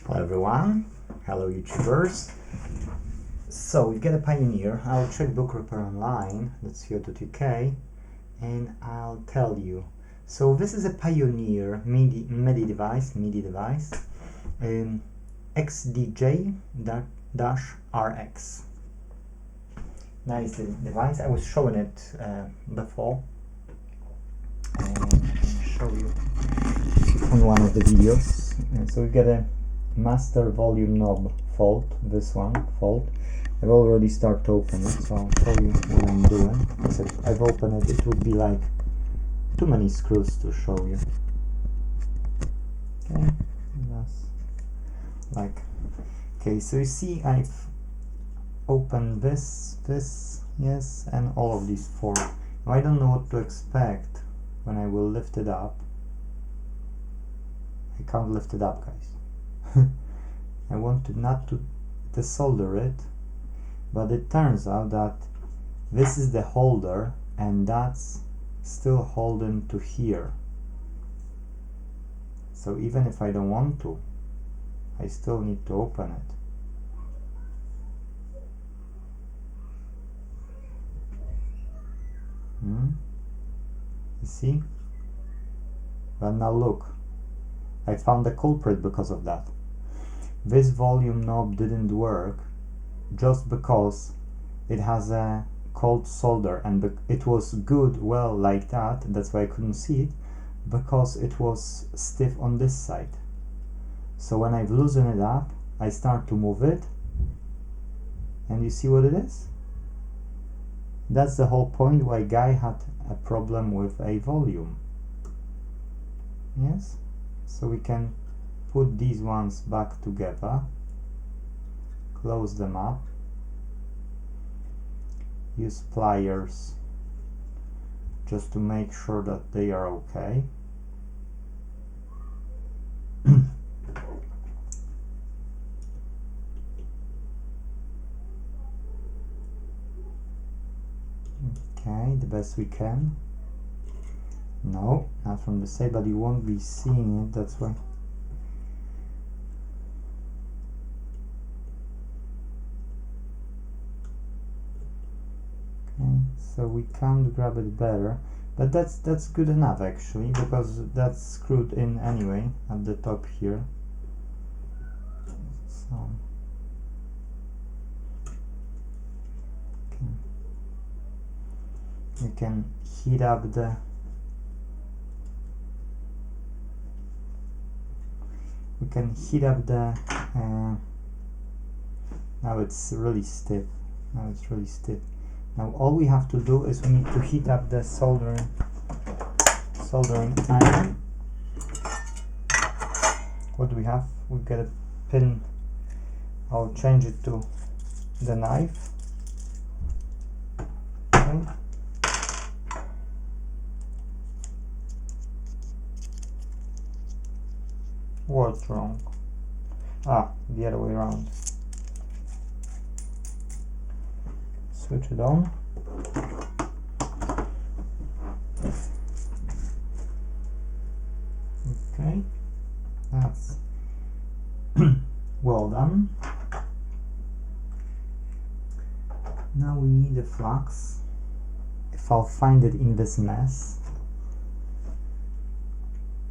Hello everyone, hello YouTubers. So we get a Pioneer. I'll check book repair online, that's co.uk, and I'll tell you. So this is a Pioneer MIDI device, XDJ-RX. Nice device. I was showing it before, and I'll show you on one of the videos. So we get a master volume knob fault, this one fault. I've already started to open it, so I'll show you what I'm doing. If I've opened it, it would be like too many screws to show you. Okay, that's like, okay, so you see I've opened this, yes, and all of these four. Now I don't know what to expect when I will lift it up. I can't lift it up, guys. I wanted not to desolder it, but it turns out that this is the holder and that's still holding to here. So even if I don't want to, I still need to open it. You see? But now look, I found the culprit because of that. This volume knob didn't work just because it has a cold solder, and it was good, well, like that, that's why I couldn't see it, because it was stiff on this side. So when I've loosened it up, I start to move it, and you see what it is? That's the whole point why guy had a problem with a volume. Yes? So we can put these ones back together, close them up, use pliers just to make sure that they are okay. Okay, the best we can. No, not from the side, but you won't be seeing it, that's why. Okay, so we can't grab it better, but that's good enough actually, because that's screwed in anyway at the top here. So we can heat up the now it's really stiff. Now all we have to do is we need to heat up the soldering iron. What do we have? We get a pin. I'll change it to the knife. Okay. What's wrong? Ah, the other way around. Switch it on. Okay, that's well done. Now we need a flux. If I'll find it in this mess,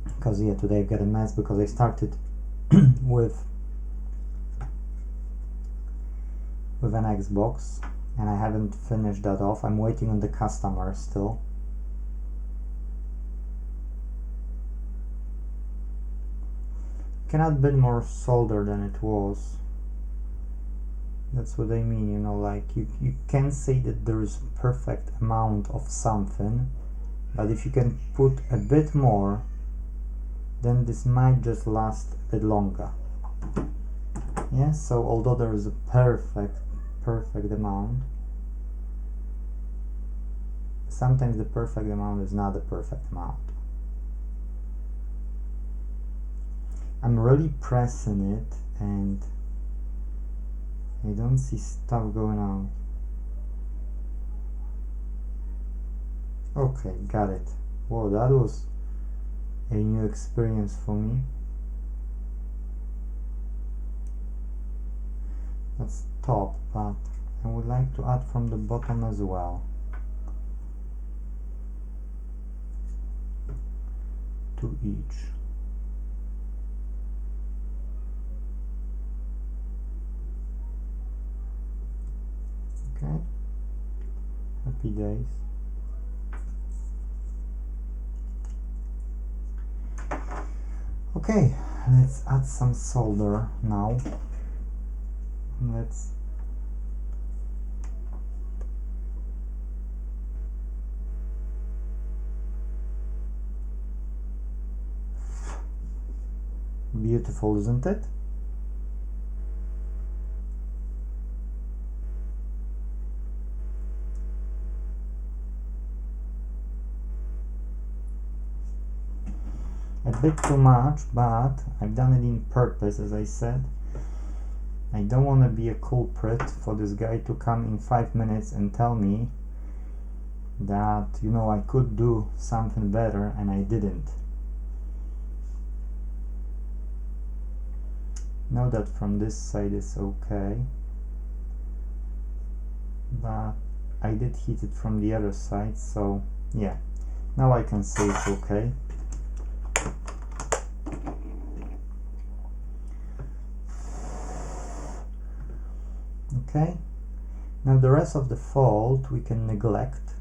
because yeah, today I've got a mess because I started with an Xbox and I haven't finished that off. I'm waiting on the customer still. Can add a bit more solder than it was. That's what I mean, you know, like you can say that there is a perfect amount of something, but if you can put a bit more, then this might just last a bit longer. Yeah, so although there is a perfect amount, sometimes the perfect amount is not the perfect amount. I'm really pressing it and I don't see stuff going on. Okay, got it. Whoa, that was a new experience for me. That's top, but I would like to add from the bottom as well. 2 each. Okay, happy days. Okay, let's add some solder now. Let's beautiful, isn't it? A bit too much, but I've done it in purpose, as I said. I don't want to be a culprit for this guy to come in 5 minutes and tell me that, you know, I could do something better and I didn't. Know that from this side is okay, but I did heat it from the other side, so yeah, now I can say it's okay. Okay, now the rest of the fault we can neglect.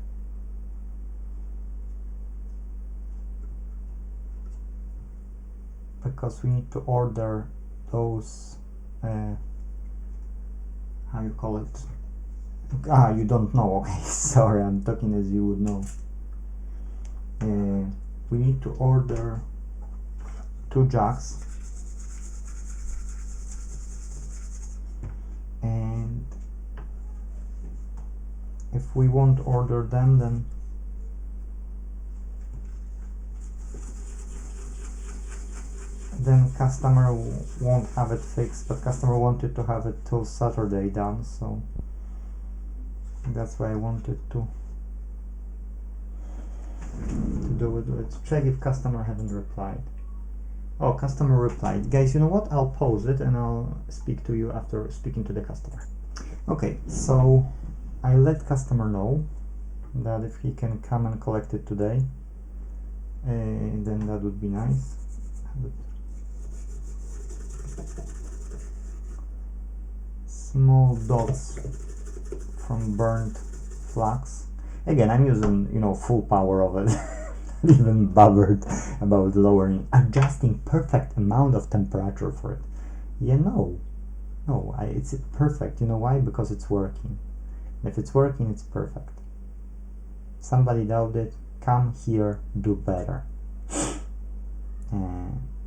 Because we need to order those, how you call it? You don't know, okay, sorry, I'm talking as you would know. We need to order 2 jacks. And if we won't order them, then customer won't have it fixed, but customer wanted to have it till Saturday done, so that's why I wanted to do it. Let's check if customer haven't replied. Oh, customer replied. Guys, you know what? I'll pause it and I'll speak to you after speaking to the customer. Okay, so I let customer know that if he can come and collect it today, then that would be nice. Small dots from burnt flax. Again, I'm using, you know, full power of it. Even bothered about lowering, adjusting perfect amount of temperature for it. Yeah, no, it's perfect. You know why? Because it's working. If it's working, it's perfect. Somebody doubt it, come here, do better.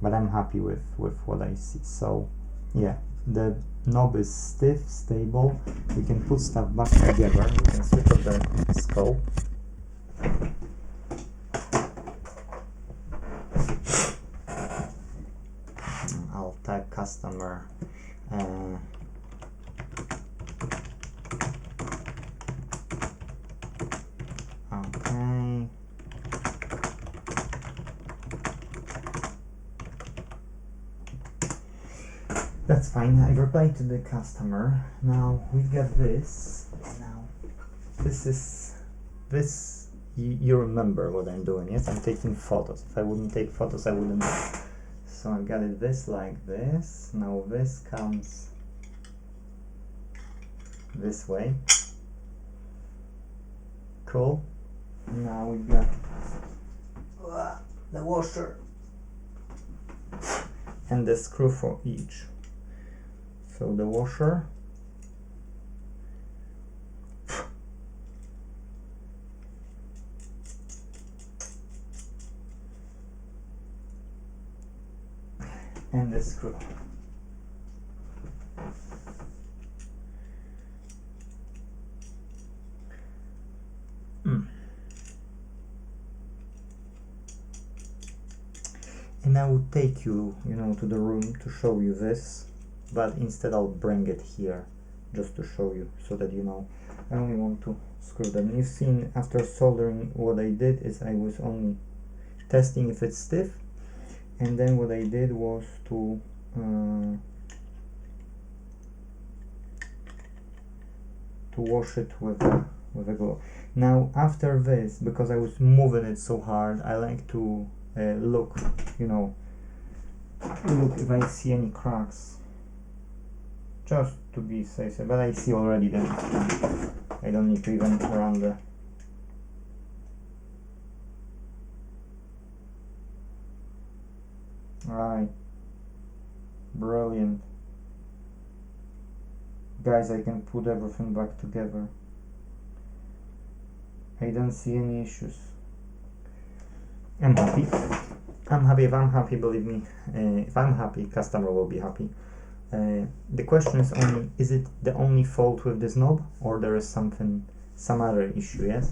But I'm happy with what I see. So yeah, the knob is stiff, stable. We can put stuff back together. We can switch off the scope. I'll type customer. Okay. That's fine. I replied to the customer. Now we've got this. Now this. You remember what I'm doing? Yes, I'm taking photos. If I wouldn't take photos, I wouldn't. So I've got it this like this. Now this comes this way. Cool. Now we've got the washer and the screw for each. So the washer, and the screw. And I would take you, to the room to show you this, but instead I'll bring it here just to show you, so that you know. I only want to screw them. You've seen after soldering what I did is I was only testing if it's stiff, and then what I did was to to wash it with a glove. Now after this, because I was moving it so hard, I like to look, you know, look if I see any cracks, just to be safe. But I see already that I don't need to even run the right. Brilliant. Guys, I can put everything back together. I don't see any issues. I'm happy. I'm happy. If I'm happy, believe me, if I'm happy, customer will be happy. The question is only, is it the only fault with this knob, or there is some other issue, yes?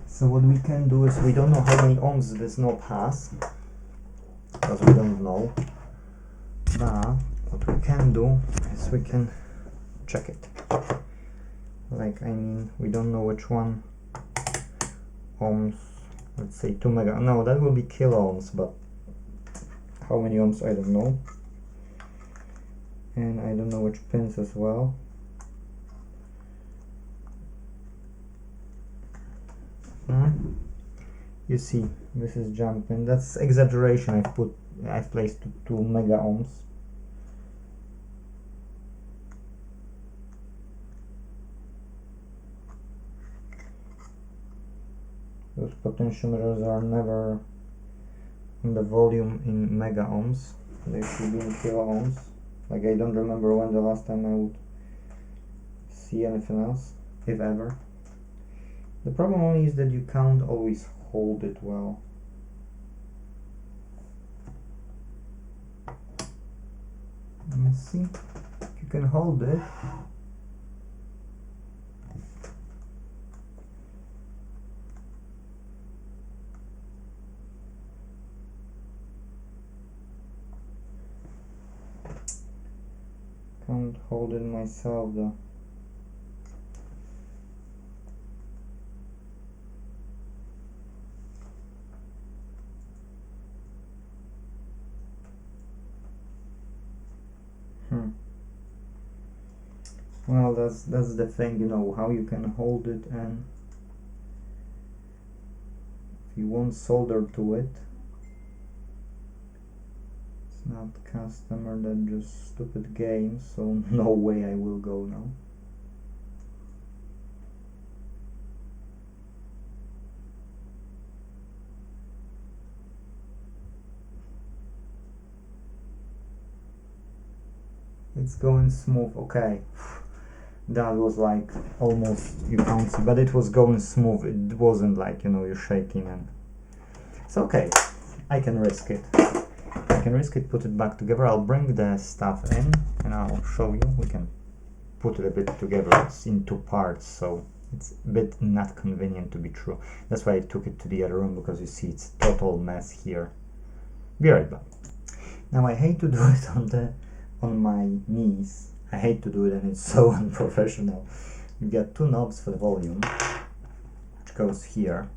So what we can do is, we don't know how many ohms this knob has, because we don't know. But what we can do is we can check it. Like, I mean, we don't know which one. Ohms, let's say 2 mega. No, that will be kilo ohms, but how many ohms I don't know. And I don't know which pins as well. You see, this is jumping. That's exaggeration. I've placed 2 mega ohms. Those potentiometers are never on the volume in mega ohms. They should be in kilo ohms. Like, I don't remember when the last time I would see anything else, if ever. The problem only is that you can't always hold it well. Let's see. You can hold it. Can't hold it myself though. Well, that's the thing, you know, how you can hold it, and if you won't solder to it, it's not customer, that just stupid game, so no way I will go now. It's going smooth, okay. That was like almost, you can't see, but it was going smooth. It wasn't like, you know, you're shaking, and it's okay. I can risk it. I can risk it, put it back together. I'll bring the stuff in and I'll show you. We can put it a bit together. It's in 2 parts, so it's a bit not convenient to be true. That's why I took it to the other room, because you see it's total mess here. Be right back. Now, I hate to do it on my knees. I hate to do it, and it's so unprofessional. You get 2 knobs for the volume, which goes here,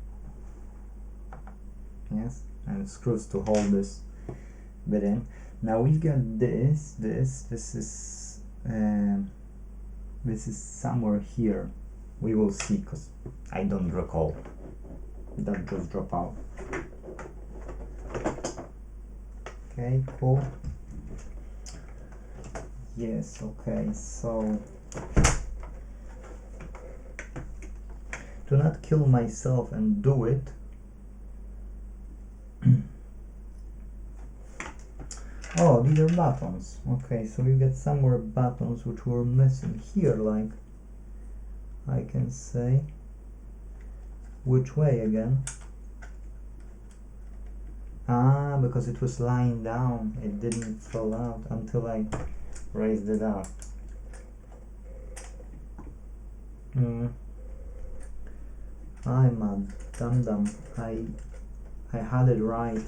yes, and screws to hold this bit in. Now we've got this is somewhere here. We will see, because I don't recall. That just dropped out. Okay, cool. Yes, okay, so to not kill myself and do it, oh, these are buttons. Okay, so we get somewhere buttons which were missing here, like, I can say, which way again? Ah, because it was lying down, it didn't fall out until I raised it up. I'm a dum-dum. I had it right.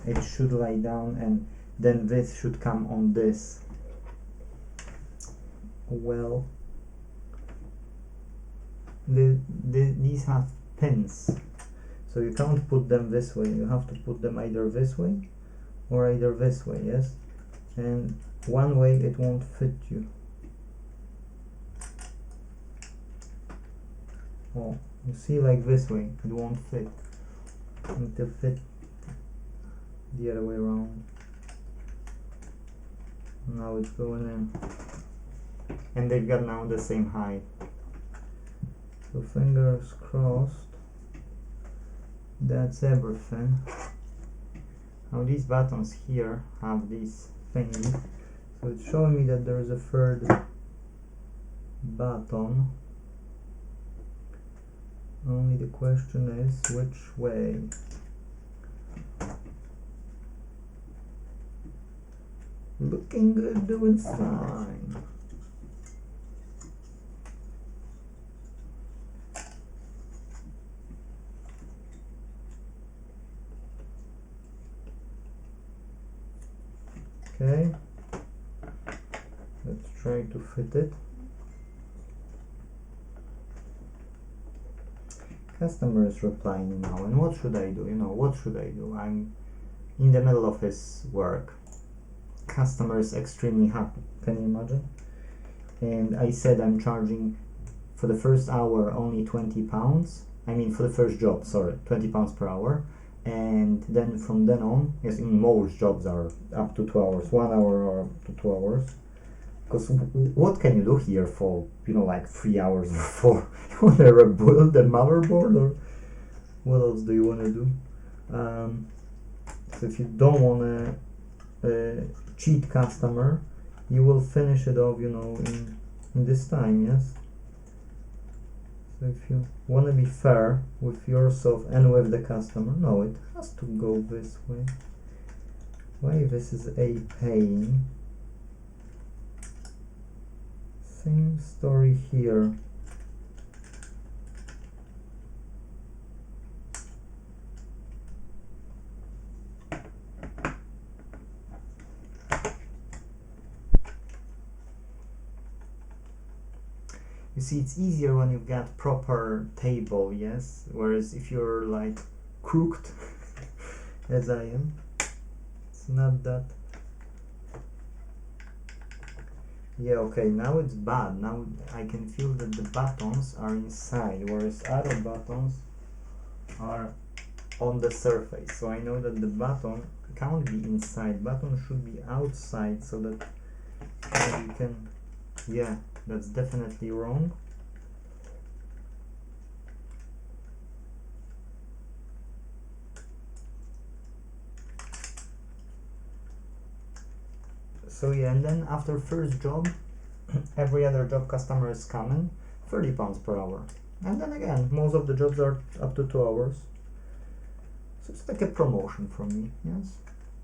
It should lie down, and then this should come on this. Well, these have pins, so you can't put them this way. You have to put them either this way or either this way, yes? And one way it won't fit you. Oh, you see, like this way, it won't fit. Need to fit the other way around. Now it's going in. And they've got now the same height. So fingers crossed. That's everything. Now these buttons here have this thingy. So it's showing me that there is a third button. Only the question is which way. Looking good, doing fine. Okay, let's try to fit it. Customer is replying now, and what should I do? What should I do? I'm in the middle of his work. Customer is extremely happy. Can you imagine? And I said I'm charging for the first hour only £20. I mean for the first job, sorry, £20 per hour. And then from then on, yes, in most jobs are up to 2 hours, 1 hour or up to 2 hours. Because what can you do here for, like 3 hours or 4? You want to rebuild the motherboard, or what else do you want to do? So if you don't want to cheat customer, you will finish it off, in this time, yes? So if you want to be fair with yourself and with the customer, no, it has to go this way. Why this is a pain? Same story here. You see, it's easier when you've got proper table, yes? Whereas if you're like crooked, as I am, it's not that. Yeah, okay, now it's bad. Now I can feel that the buttons are inside, whereas other buttons are on the surface. So I know that the button can't be inside. Button should be outside, so that you can. Yeah, that's definitely wrong. So yeah, and then after first job, every other job customer is coming, £30 per hour. And then again, most of the jobs are up to 2 hours. So it's like a promotion from me, yes?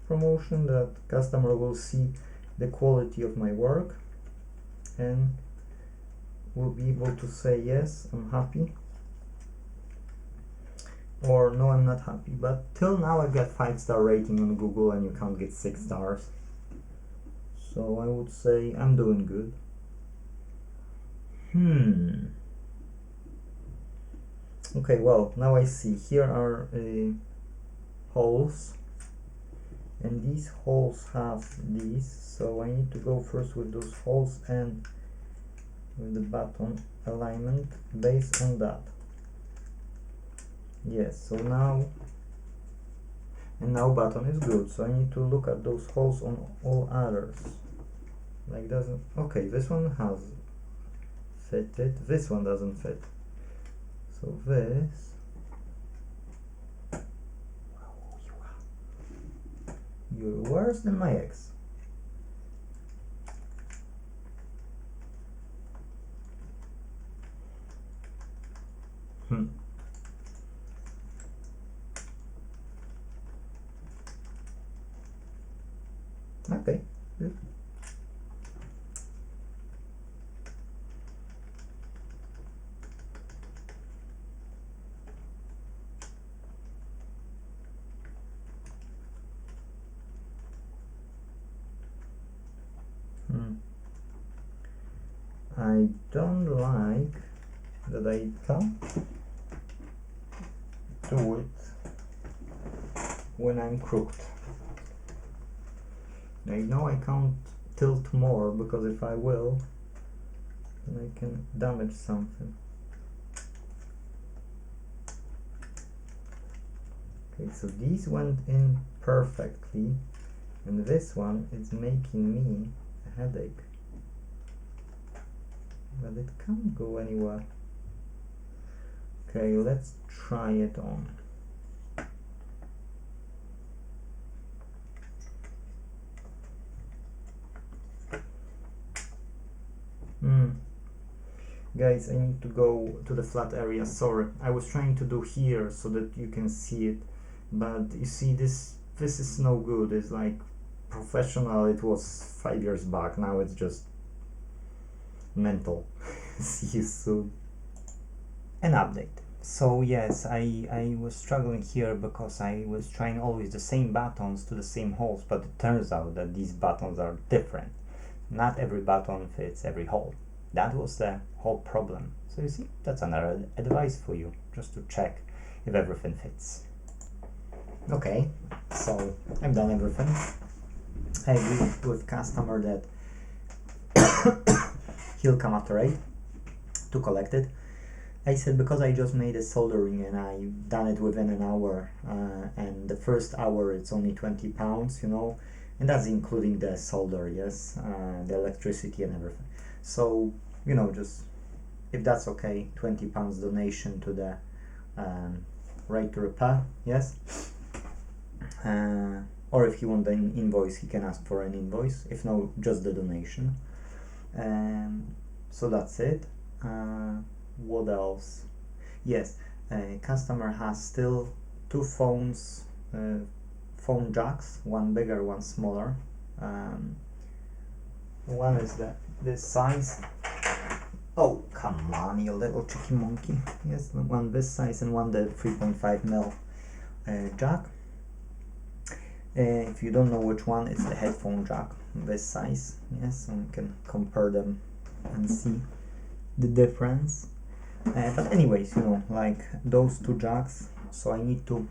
Promotion that customer will see the quality of my work and will be able to say, yes, I'm happy, or no, I'm not happy. But till now I got 5-star rating on Google, and you can't get 6 stars. So I would say I'm doing good. Okay, well, now I see here are holes, and these holes have these, so I need to go first with those holes and with the button alignment based on that. Yes, so now button is good, so I need to look at those holes on all others. Like, doesn't, okay, this one has fitted, this one doesn't fit. So this, you're worse than my ex. Okay, good. I don't like that I can't do it when I'm crooked. I know I can't tilt more, because if I will, then I can damage something. Okay, so these went in perfectly, and this one is making me a headache. But it can't go anywhere. Okay, let's try it on. Guys, I need to go to the flat area. Sorry, I was trying to do here so that you can see it, but you see this is no good. It's like professional. It was 5 years back. Now it's just mental. See you soon. An update. So yes, I was struggling here because I was trying always the same buttons to the same holes, but it turns out that these buttons are different. Not every button fits every hole. That was the whole problem. So you see, that's another advice for you, just to check if everything fits. Okay, so I've done everything. I agreed with customer that he'll come after 8 to collect it. I said because I just made a soldering and I've done it within an hour, and the first hour it's only 20 pounds, you know, and that's including the solder, yes, the electricity and everything. So, you know, just if that's okay, 20 pounds donation to the right to repair, yes. Or if you want an invoice, he can ask for an invoice. If no, just the donation. So that's it. What else? Yes, customer has still 2 phones, phone jacks, one bigger, one smaller. One is this size. Oh, come on, you little cheeky monkey. Yes, one this size and one the 3.5mm jack. If you don't know which one, it's the headphone jack, this size. Yes, so you can compare them and see the difference. But anyways, you know, like those 2 jacks, so I need to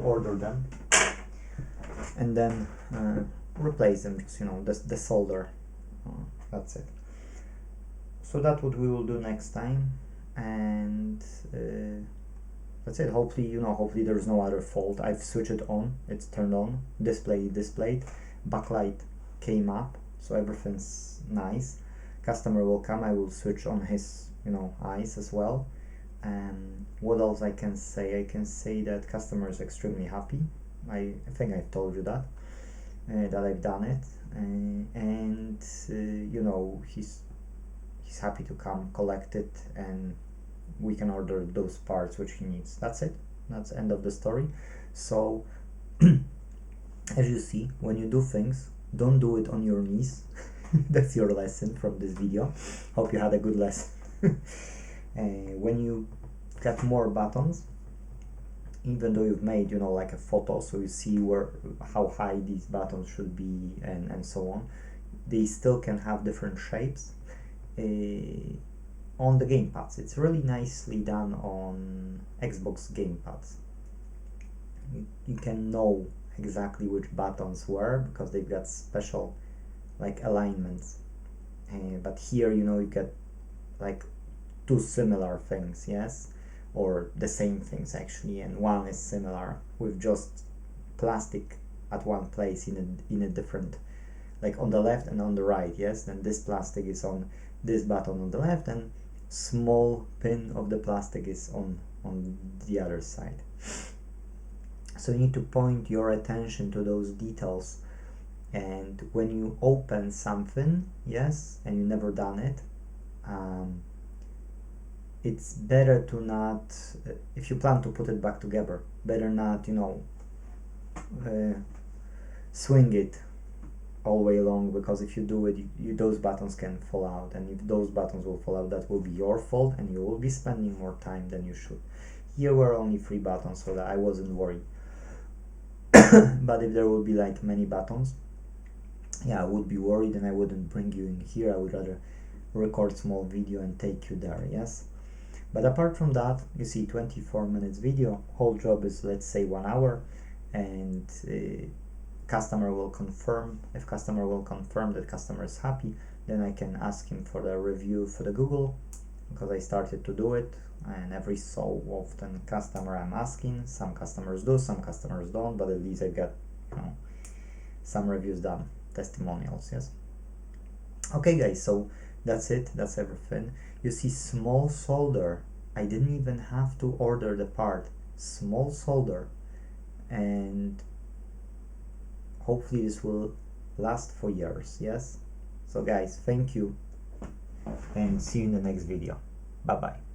order them and then replace them, just, you know, the solder. That's it. So that's what we will do next time, and that's it. Hopefully, you know, hopefully there's no other fault. I've switched it on, it's turned on, display displayed, backlight came up, so everything's nice. Customer will come, I will switch on his, you know, eyes as well. And what else I can say? I can say that customer is extremely happy. I think I've told you that that I've done it, and you know, he's happy to come collect it, and we can order those parts which he needs. That's it. That's the end of the story. So as you see, when you do things, don't do it on your knees. That's your lesson from this video. Hope you had a good lesson. When you get more buttons, even though you've made, you know, like a photo, so you see how high these buttons should be and so on, they still can have different shapes on the gamepads. It's really nicely done on Xbox gamepads. You can know exactly which buttons were because they've got special like alignments, but here, you know, you get like 2 similar things, yes, or the same things actually, and one is similar with just plastic at one place in a different, like on the left and on the right, yes. Then this plastic is on this button on the left, and small pin of the plastic is on the other side. So you need to point your attention to those details. And when you open something, yes, and you've never done it, it's better to not, if you plan to put it back together, better not, you know, swing it all the way along, because if you do it, those buttons can fall out, and if those buttons will fall out, that will be your fault, and you will be spending more time than you should. Here were only 3 buttons, so that I wasn't worried. But if there would be like many buttons, yeah, I would be worried, and I wouldn't bring you in here. I would rather record small video and take you there, yes. But apart from that, you see 24 minutes video, whole job is, let's say, 1 hour, and customer will confirm. If customer will confirm that customer is happy, then I can ask him for the review for the Google, because I started to do it, and every so often customer I'm asking. Some customers do, some customers don't, but at least I got, you know, some reviews done, testimonials. Yes. Okay guys, so that's it, that's everything. You see, small solder, I didn't even have to order the part. Small solder, and hopefully this will last for years. Yes. So guys, thank you, and see you in the next video. Bye bye.